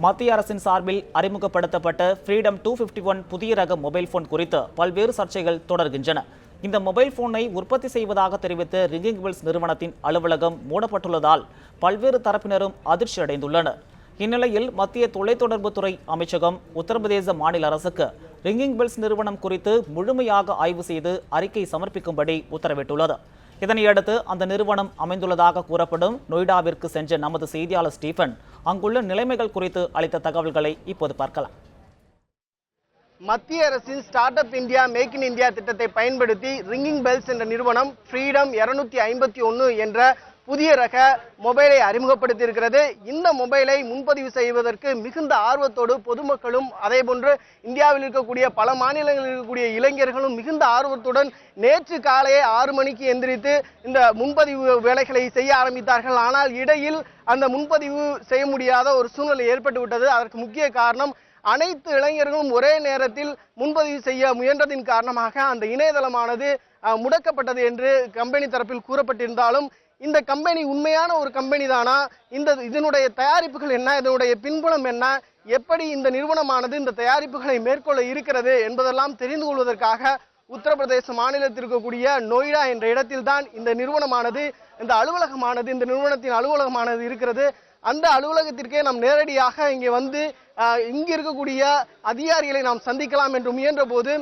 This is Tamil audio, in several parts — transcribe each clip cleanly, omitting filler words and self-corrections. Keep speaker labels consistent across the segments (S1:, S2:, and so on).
S1: மத்திய அரசின் சார்பில் அறிமுகப்படுத்தப்பட்ட ஃப்ரீடம் 251 புதிய ரக மொபைல் போன் குறித்து பல்வேறு சர்ச்சைகள் தொடர்கின்றன. இந்த மொபைல் போனை உற்பத்தி செய்வதாக தெரிவித்த ரிங்கிங் பெல்ஸ் நிறுவனத்தின் அலுவலகம் மூடப்பட்டுள்ளதால் பல்வேறு தரப்பினரும் அதிர்ச்சி அடைந்துள்ளனர். இந்நிலையில் மத்திய தொலைத்தொடர்புத்துறை அமைச்சகம் உத்தரப்பிரதேச மாநில அரசுக்கு ரிங்கிங் பெல்ஸ் நிறுவனம் குறித்து முழுமையாக ஆய்வு செய்து அறிக்கை சமர்ப்பிக்கும்படி உத்தரவிட்டுள்ளது. இதனையடுத்து அந்த நிறுவனம் அமைந்துள்ளதாக கூறப்படும் நொய்டாவிற்கு சென்ற நமது செய்தியாளர் ஸ்டீஃபன் அங்குள்ள நிலைமைகள் குறித்து அளித்த தகவல்களை இப்போது பார்க்கலாம்.
S2: மத்திய அரசின் start up India make in India திட்டத்தை பயன்படுத்தி ரிங்கிங் பெல்ஸ் என்ற நிறுவனம் ஃப்ரீடம் 251 என்ற புதிய ரக மொபைலை அறிமுகப்படுத்தி இருக்கிறது. இந்த மொபைலை முன்பதிவு செய்வதற்கு மிகுந்த ஆர்வத்தோடு பொதுமக்களும் அதே போன்று இந்தியாவில் இருக்கக்கூடிய பல மாநிலங்களில் இருக்கக்கூடிய இளைஞர்களும் மிகுந்த ஆர்வத்துடன் நேற்று காலையே 6 மணிக்கு எந்திரித்து இந்த முன்பதிவு வேலைகளை செய்ய ஆரம்பித்தார்கள். ஆனால் இடையில் அந்த முன்பதிவு செய்ய முடியாத ஒரு சூழ்நிலை ஏற்பட்டு விட்டது. அதற்கு முக்கிய காரணம் அனைத்து இளைஞர்களும் ஒரே நேரத்தில் முன்பதிவு செய்ய முயன்றதின் காரணமாக அந்த இணையதளமானது முடக்கப்பட்டது என்று கம்பெனி தரப்பில் கூறப்பட்டிருந்தாலும் இந்த கம்பெனி உண்மையான ஒரு கம்பெனி தானா, இதனுடைய தயாரிப்புகள் என்ன, இதனுடைய பின்புலம் என்ன, எப்படி இந்த நிறுவனமானது இந்த தயாரிப்புகளை மேற்கொள்ள இருக்கிறது என்பதெல்லாம் தெரிந்து கொள்வதற்காக உத்தரப்பிரதேச மாநிலத்தில் இருக்கக்கூடிய நொய்டா என்ற இடத்தில் தான் இந்த நிறுவனமானது இந்த நிறுவனத்தின் அலுவலகமானது இருக்கிறது. அந்த அலுவலகத்திற்கே நாம் நேரடியாக இங்கே வந்து இங்கு இருக்கக்கூடிய அதிகாரிகளை நாம் சந்திக்கலாம் என்று முயன்ற போது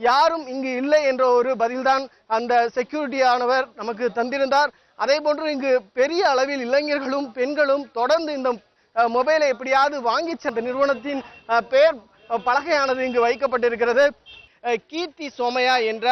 S2: யாரும் இங்கு இல்லை என்ற ஒரு பதில்தான் அந்த செக்யூரிட்டியானவர் நமக்கு தந்திருந்தார். அதே போன்று இங்கு பெரிய அளவில் இளைஞர்களும் பெண்களும் தொடர்ந்து இந்த மொபைலை எப்படியாவது வாங்கி சென்ற நிறுவனத்தின் பெயர் பலகையானது இங்கு வைக்கப்பட்டிருக்கிறது. கீர்த்தி சோமையா என்ற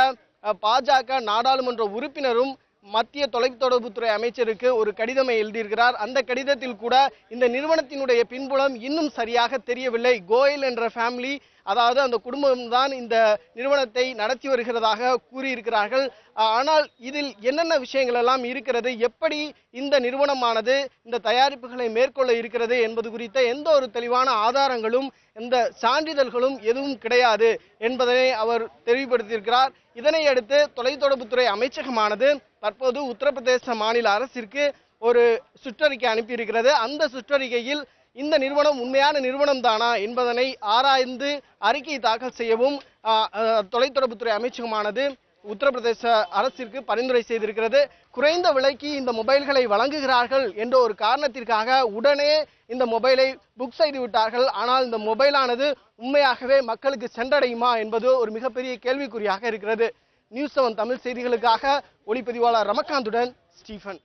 S2: பாஜக நாடாளுமன்ற உறுப்பினரும் மத்திய தொலைத்தொடர்புத்துறை அமைச்சருக்கு ஒரு கடிதமை எழுதியிருக்கிறார். அந்த கடிதத்தில் கூட இந்த நிறுவனத்தினுடைய பின்புலம் இன்னும் சரியாக தெரியவில்லை. கோயல் என்ற ஃபேமிலி, அதாவது அந்த குடும்பம் தான் இந்த நிறுவனத்தை நடத்தி வருகிறதாக கூறியிருக்கிறார்கள். ஆனால் இதில் என்னென்ன விஷயங்கள் எல்லாம் இருக்கிறது, எப்படி இந்த நிறுவனமானது இந்த தயாரிப்புகளை மேற்கொள்ள இருக்கிறது என்பது குறித்த எந்த ஒரு தெளிவான ஆதாரங்களும் எந்த சான்றிதழ்களும் எதுவும் கிடையாது என்பதனை அவர் தெளிவுபடுத்தியிருக்கிறார். இதனை அடுத்து தொலைத்தொடர்புத்துறை அமைச்சகமானது தற்போது உத்தரப்பிரதேச மாநில அரசிற்கு ஒரு சுற்றறிக்கை அனுப்பியிருக்கிறது. அந்த சுற்றறிக்கையில் இந்த நிறுவனம் உண்மையான நிறுவனம் தானா என்பதனை ஆராய்ந்து அறிக்கை தாக்கல் செய்யவும் தொலைத்தொடர்புத்துறை அமைச்சகமானது உத்தரப்பிரதேச அரசிற்கு பரிந்துரை செய்திருக்கிறது. குறைந்த விலைக்கு இந்த மொபைல்களை வழங்குகிறார்கள் என்ற ஒரு காரணத்திற்காக உடனே இந்த மொபைலை புக் செய்து விட்டார்கள். ஆனால் இந்த மொபைலானது உண்மையாகவே மக்களுக்கு சென்றடையுமா என்பது ஒரு மிகப்பெரிய கேள்விக்குறியாக இருக்கிறது. நியூஸ் 7 தமிழ் செய்திகளுக்காக ஒளிப்பதிவாளர் ரமகாந்துடன் ஸ்டீஃபன்.